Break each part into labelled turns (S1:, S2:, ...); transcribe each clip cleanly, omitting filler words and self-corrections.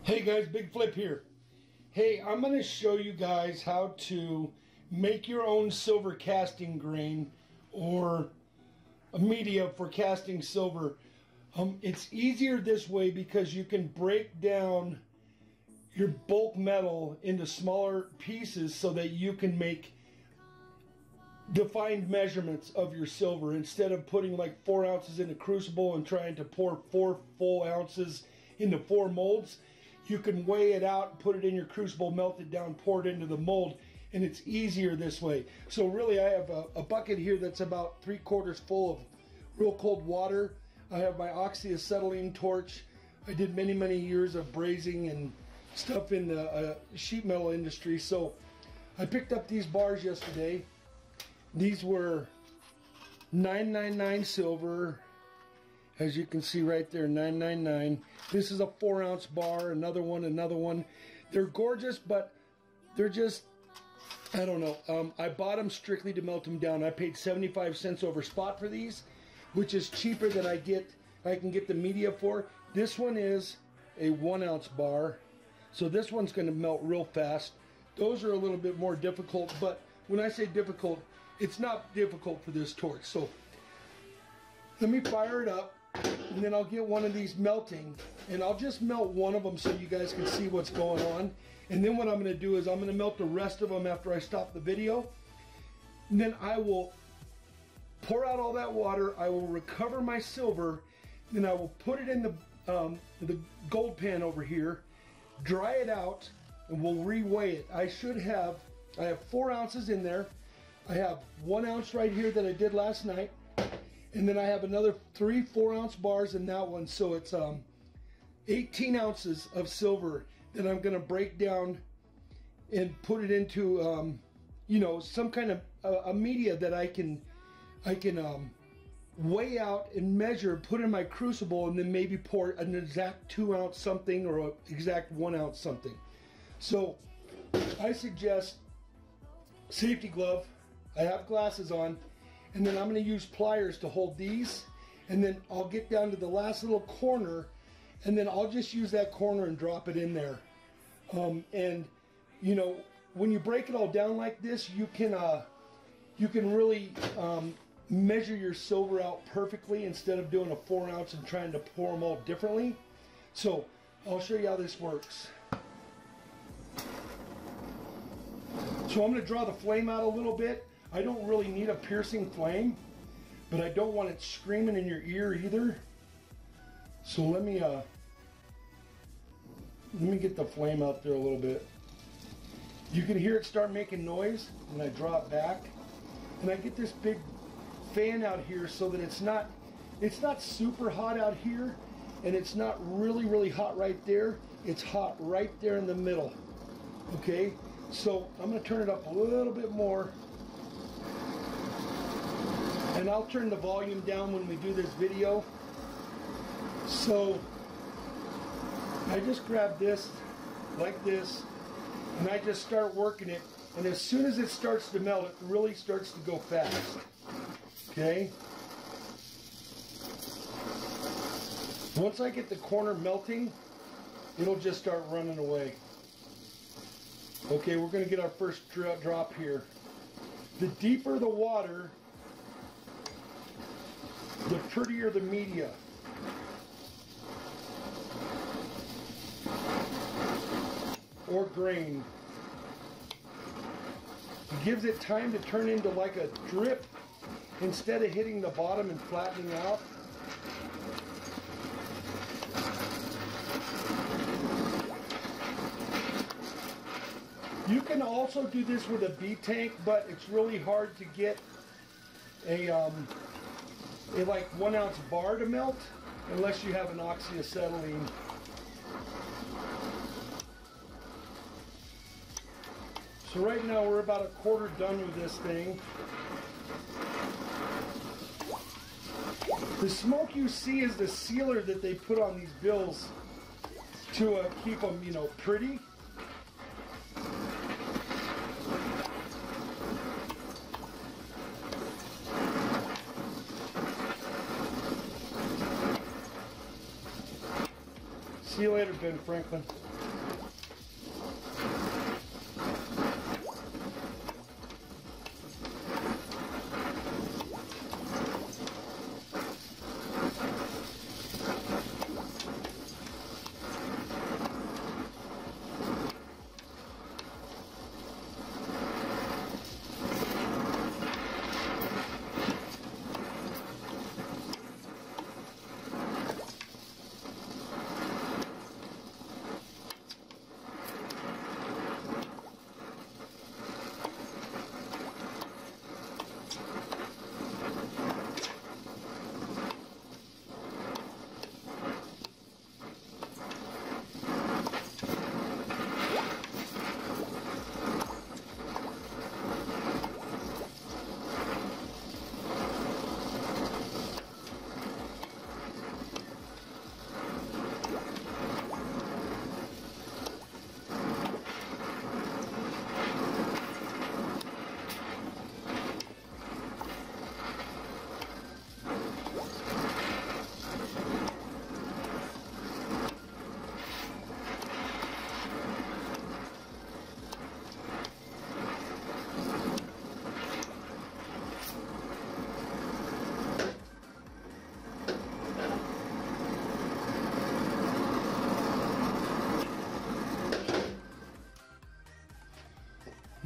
S1: Hey guys, Big Flip here. Hey, I'm going to show you guys how to make your own silver casting grain or a media for casting silver. It's easier this way because you can break down your bulk metal into smaller pieces so that you can make defined measurements of your silver instead of putting like 4 ounces in a crucible and trying to pour 4 full ounces into 4 molds. You can weigh it out, put it in your crucible, melt it down, pour it into the mold, and it's easier this way. So really I have a bucket here that's about 3/4 full of real cold water. I have my oxyacetylene torch. I did many years of brazing and stuff in the sheet metal industry. So I picked up these bars yesterday. These were 999 silver. As you can see right there, 999. This is a 4-ounce bar, another one. They're gorgeous, but they're just, I don't know. I bought them strictly to melt them down. I paid 75 cents over spot for these, which is cheaper than I can get the media for. This one is a 1-ounce bar, so this one's going to melt real fast. Those are a little bit more difficult, but when I say difficult, it's not difficult for this torch. So let me fire it up. And then I'll get one of these melting, and I'll just melt one of them so you guys can see what's going on. And then what I'm going to do is I'm going to melt the rest of them after I stop the video. And then I will pour out all that water. I will recover my silver. Then I will put it in the gold pan over here, dry it out, and we'll reweigh it. I have 4 ounces in there. I have 1 ounce right here that I did last night. And then I have another 3 4-ounce bars in that one. So it's 18 ounces of silver that I'm going to break down and put it into, you know, some kind of a media that I can weigh out and measure, put in my crucible, and then maybe pour an exact 2-ounce something or an exact 1-ounce something. So I suggest safety glove. I have glasses on. And then I'm going to use pliers to hold these, and then I'll get down to the last little corner, and then I'll just use that corner and drop it in there. And you know, when you break it all down like this, you can really measure your silver out perfectly instead of doing a 4-ounce and trying to pour them all differently. So I'll show you how this works. So I'm going to draw the flame out a little bit. I don't really need a piercing flame, but I don't want it screaming in your ear either. So let me get the flame out there a little bit. You can hear it start making noise when I draw it back. And I get this big fan out here so that it's not super hot out here, and it's not really hot right there. It's hot right there in the middle. Okay, so I'm going to turn it up a little bit more. And I'll turn the volume down when we do this video. So I just grab this like this, and I just start working it. And as soon as it starts to melt, it really starts to go fast. Okay? Once I get the corner melting, it'll just start running away. Okay, we're going to get our first drop here. The deeper the water, the prettier the media. Or grain. It gives it time to turn into like a drip instead of hitting the bottom and flattening out. You can also do this with a bead tank, but it's really hard to get a like 1-ounce bar to melt unless you have an oxyacetylene. So right now we're about a quarter done with this thing. The smoke you see is the sealer that they put on these bills to keep them, you know, pretty. See you later, Ben Franklin.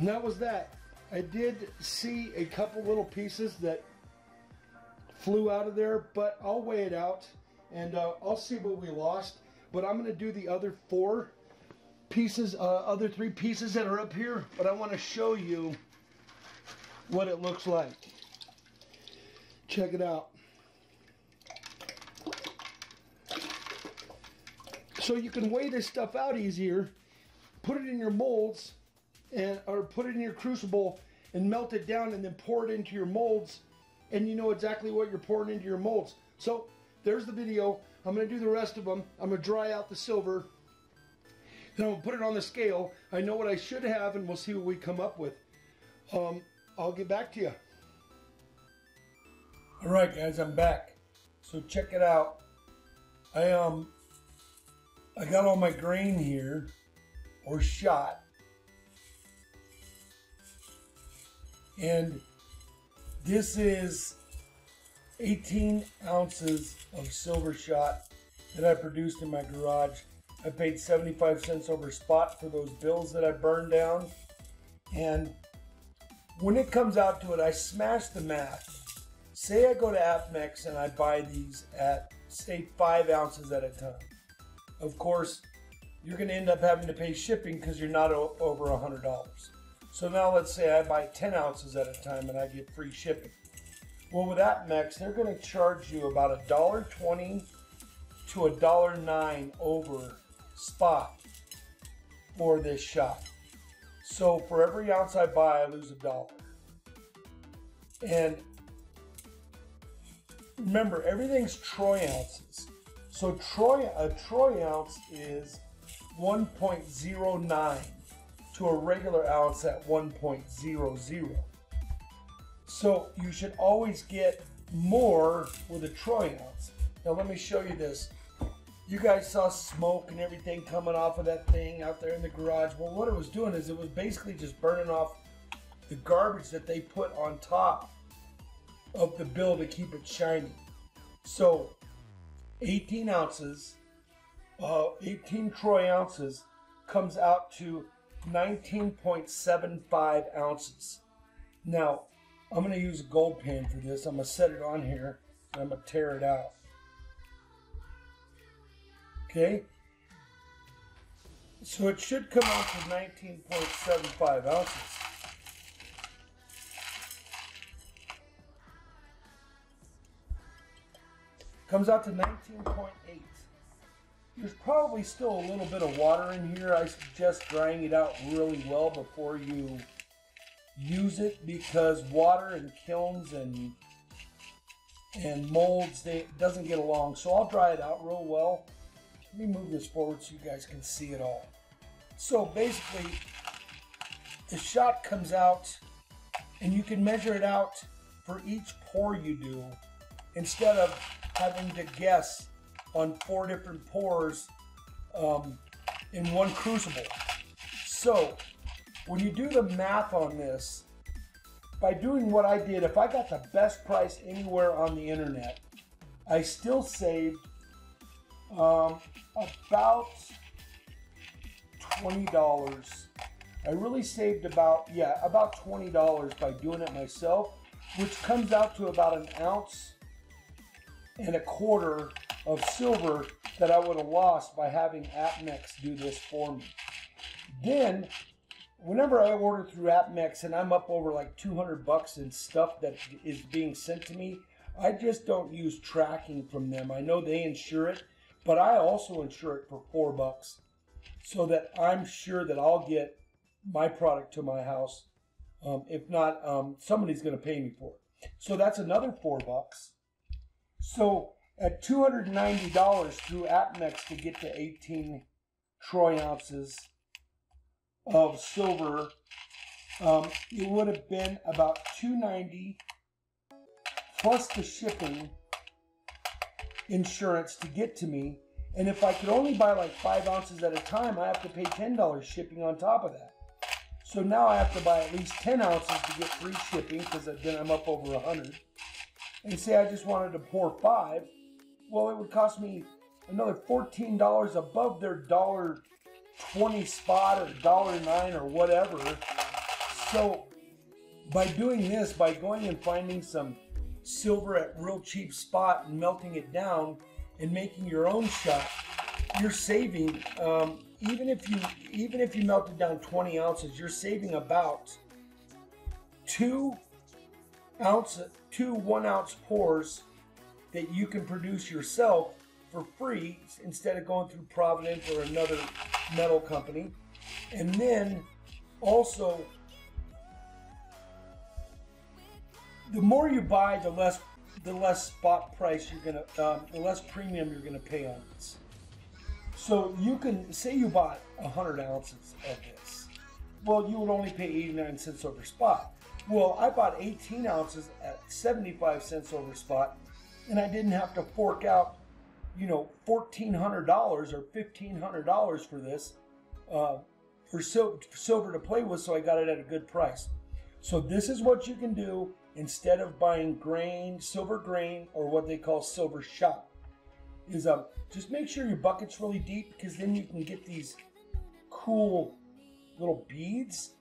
S1: And that was that. I did see a couple little pieces that flew out of there, but I'll weigh it out and I'll see what we lost. But I'm going to do the other 4 pieces, other 3 pieces that are up here, but I want to show you what it looks like. Check it out. So you can weigh this stuff out easier, put it in your molds, or put it in your crucible and melt it down and then pour it into your molds, and you know exactly what you're pouring into your molds. So there's the video. I'm going to do the rest of them. I'm going to dry out the silver. Then I'll put it on the scale. I know what I should have, and we'll see what we come up with. I'll get back to you. All right, guys, I'm back. So check it out. I got all my grain here, or shot. And this is 18 ounces of silver shot that I produced in my garage. I paid 75 cents over spot for those bills that I burned down. And when it comes out to it, I smash the math. Say I go to AppMex and I buy these at, say, 5 ounces at a time. Of course, you're going to end up having to pay shipping because you're not over $100. So now let's say I buy 10 ounces at a time and I get free shipping. Well, with AppMex, they're going to charge you about $1.20 to $1.09 over spot for this shot. So for every ounce I buy, I lose $1. And remember, everything's troy ounces. So a troy ounce is 1.09 to a regular ounce at 1.00. So you should always get more with a troy ounce. Now let me show you this. You guys saw smoke and everything coming off of that thing out there in the garage. Well, what it was doing is it was basically just burning off the garbage that they put on top of the bill to keep it shiny. So 18 ounces, 18 troy ounces comes out to 19.75 ounces. Now, I'm going to use a gold pen for this. I'm going to set it on here and I'm going to tear it out. Okay? So it should come out to 19.75 ounces. Comes out to 19.8. There's probably still a little bit of water in here. I suggest drying it out really well before you use it, because water and kilns and molds, it doesn't get along. So I'll dry it out real well. Let me move this forward so you guys can see it all. So basically, the shot comes out and you can measure it out for each pour you do, instead of having to guess on 4 different pours in one crucible. So when you do the math on this, by doing what I did, if I got the best price anywhere on the internet, I still saved about $20. I really saved about $20 by doing it myself, which comes out to about 1.25 ounces of silver that I would have lost by having AppMex do this for me. Then, whenever I order through AppMex and I'm up over like $200 in stuff that is being sent to me, I just don't use tracking from them. I know they insure it, but I also insure it for $4, so that I'm sure that I'll get my product to my house. If not, somebody's going to pay me for it. So that's another $4. So at $290 through AppMex to get to 18 troy ounces of silver, it would have been about $290 plus the shipping insurance to get to me. And if I could only buy like 5 ounces at a time, I have to pay $10 shipping on top of that. So now I have to buy at least 10 ounces to get free shipping, because then I'm up over 100. And say I just wanted to pour 5, well, it would cost me another $14 above their $1.20 spot or $1.09 or whatever. So by doing this, by going and finding some silver at real cheap spot and melting it down and making your own shot, you're saving, even if you melted down 20 ounces, you're saving about two 1 ounce pours that you can produce yourself for free instead of going through Provident or another metal company. And then also, the more you buy, the less spot price you're gonna, the less premium you're gonna pay on this. So you can say you bought 100 ounces of this. Well, you would only pay 89 cents over spot. Well, I bought 18 ounces at 75 cents over spot, and I didn't have to fork out, you know, $1,400 or $1,500 for this, for silver to play with, so I got it at a good price. So this is what you can do instead of buying grain, silver grain, or what they call silver shot. Is just make sure your bucket's really deep, because then you can get these cool little beads,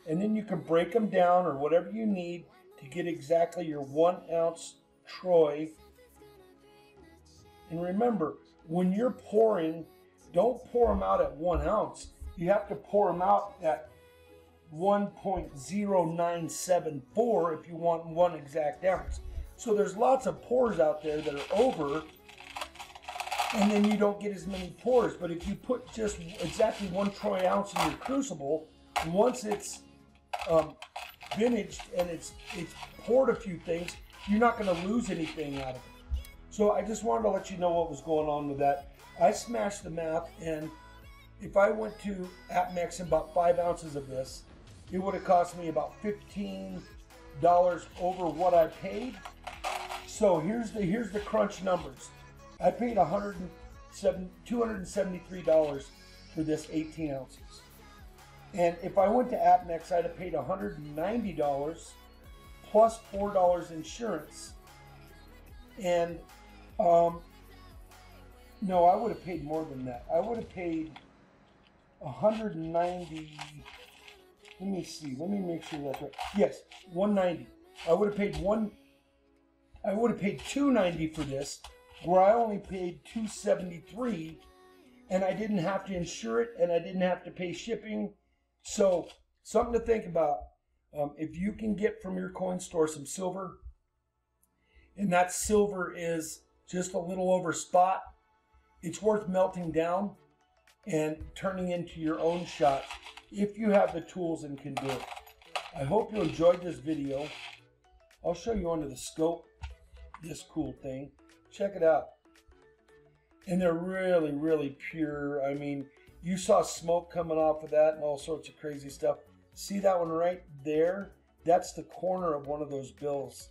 S1: and then you can break them down or whatever you need to get exactly your 1 ounce troy. And remember, when you're pouring, don't pour them out at 1 ounce. You have to pour them out at 1.0974 if you want 1 exact ounce. So there's lots of pours out there that are over, and then you don't get as many pours. But if you put just exactly 1 troy ounce in your crucible, once it's vintaged and it's poured a few things, you're not going to lose anything out of it. So I just wanted to let you know what was going on with that. I smashed the math, and if I went to APMEX and bought 5 ounces of this, it would have cost me about $15 over what I paid. So here's the crunch numbers. I paid $273 for this 18 ounces. And if I went to APMEX, I'd have paid $190 plus $4 insurance. And no, I would have paid more than that. I would have paid $190. Let me see. Let me make sure that's right. Yes, $190. I would have paid $290 for this, where I only paid $273, and I didn't have to insure it, and I didn't have to pay shipping. So something to think about. If you can get from your coin store some silver, and that silver is just a little over spot, it's worth melting down and turning into your own shot if you have the tools and can do it. I hope you enjoyed this video. I'll show you under the scope this cool thing. Check it out. And they're really, really pure. I mean, you saw smoke coming off of that and all sorts of crazy stuff. See that one right there? That's the corner of one of those bills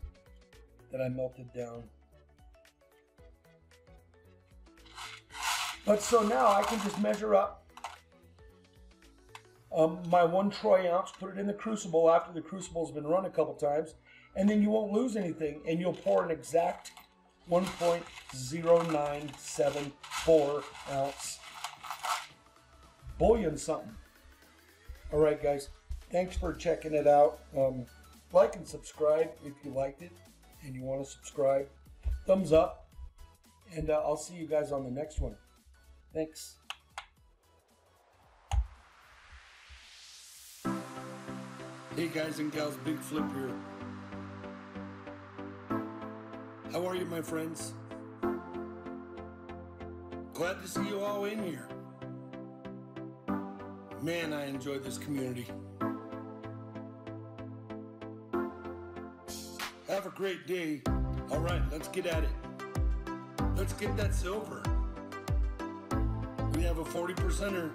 S1: that I melted down. But so now I can just measure up my 1 troy ounce, put it in the crucible after the crucible's been run a couple times, and then you won't lose anything, and you'll pour an exact 1.0974 ounce bullion something. All right, guys, thanks for checking it out. Like and subscribe if you liked it and you want to subscribe. Thumbs up, and I'll see you guys on the next one. Thanks. Hey guys and gals, Big Flip here. How are you, my friends? Glad to see you all in here. Man, I enjoy this community. Have a great day. All right, let's get at it. Let's get that silver. We have a 40%er.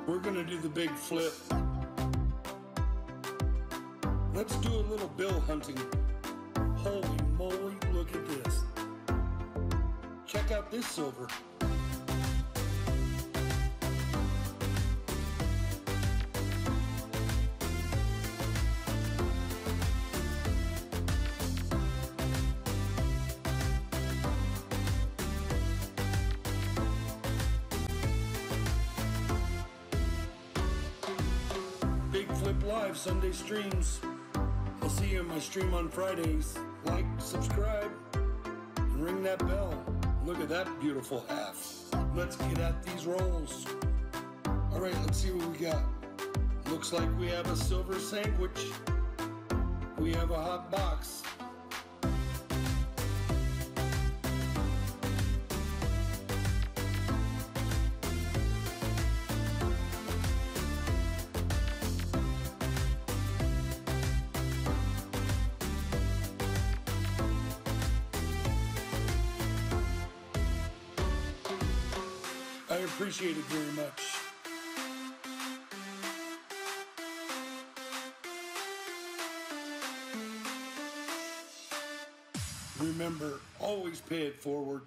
S1: We're gonna do the big flip. Let's do a little bill hunting. Holy moly, look at this. Check out this silver. BIGFLIP Live Sunday streams. I'll see you in my stream on Fridays. Like, subscribe, and ring that bell. Look at that beautiful half. Let's get at these rolls. All right, let's see what we got. Looks like we have a silver sandwich. We have a hot box. I appreciate it very much. Remember, always pay it forward.